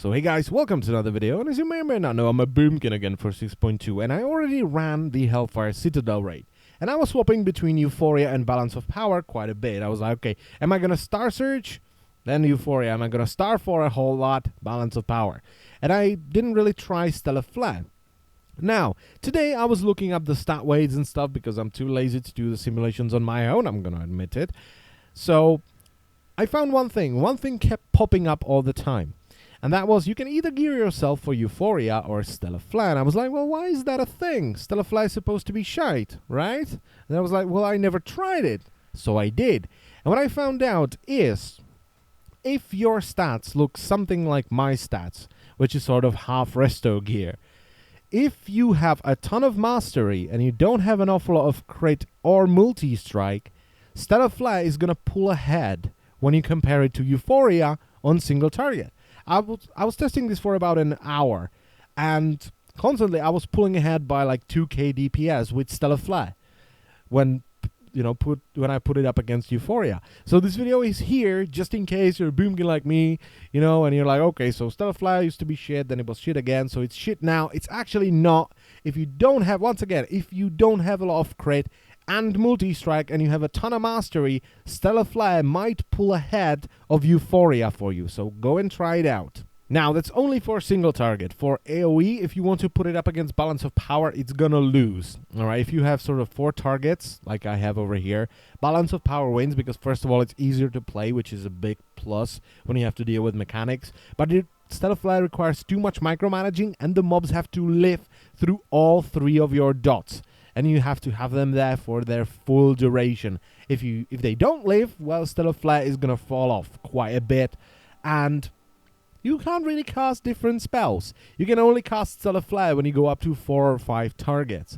So hey guys, welcome to another video, and as you may or may not know, I'm a boomkin again for 6.2, and I already ran the Hellfire Citadel raid. And I was swapping between Euphoria and Balance of Power quite a bit. I was like, okay, am I gonna Star Surge? Then Euphoria. Am I gonna Star for a whole lot? Balance of Power. And I didn't really try Stellar Flare. Now, today I was looking up the stat weights and stuff because I'm too lazy to do the simulations on my own, I'm gonna admit it. So, I found one thing. One thing kept popping up all the time. And that was, you can either gear yourself for Euphoria or Stellar Flare. And I was like, well, why is that a thing? Stellar Flare is supposed to be shite, right? And I was like, well, I never tried it. So I did. And what I found out is, if your stats look something like my stats, which is sort of half resto gear, if you have a ton of mastery and you don't have an awful lot of crit or multi-strike, Stellar Flare is going to pull ahead when you compare it to Euphoria on single target. I was testing this for about an hour, and constantly I was pulling ahead by like 2k DPS with Stellar Flare when I put it up against Euphoria. So this video is here just in case you're a boomkin like me, and you're like, okay, so Stellar Flare used to be shit, then it was shit again, so it's shit now. It's actually not. If you don't have, once again, if you don't have a lot of crit and multi-strike and you have a ton of mastery, Stellar Flare might pull ahead of Euphoria for you, so go and try it out. Now, that's only for single target. For AoE, if you want to put it up against Balance of Power, it's gonna lose. Alright, if you have sort of 4 targets, like I have over here, Balance of Power wins because, first of all, it's easier to play, which is a big plus when you have to deal with mechanics. But Stellar Flare requires too much micromanaging, and the mobs have to live through all 3 of your dots. And you have to have them there for their full duration. If they don't live, well, Stellar Flare is gonna fall off quite a bit, and you can't really cast different spells. You can only cast Stellar Flare when you go up to 4 or 5 targets,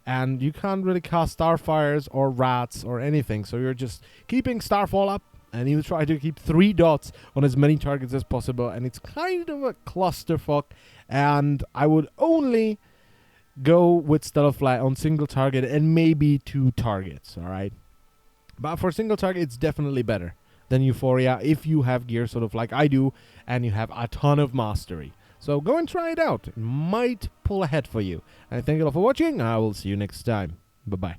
and you can't really cast Starfires or Rats or anything. So you're just keeping Starfall up, and you try to keep 3 dots on as many targets as possible, and it's kind of a clusterfuck. And I would only go with Stellar Flare on single target and maybe 2 targets, alright? But for single target, it's definitely better than Euphoria if you have gear sort of like I do and you have a ton of mastery. So go and try it out. It might pull ahead for you. And thank you all for watching. I will see you next time. Bye-bye.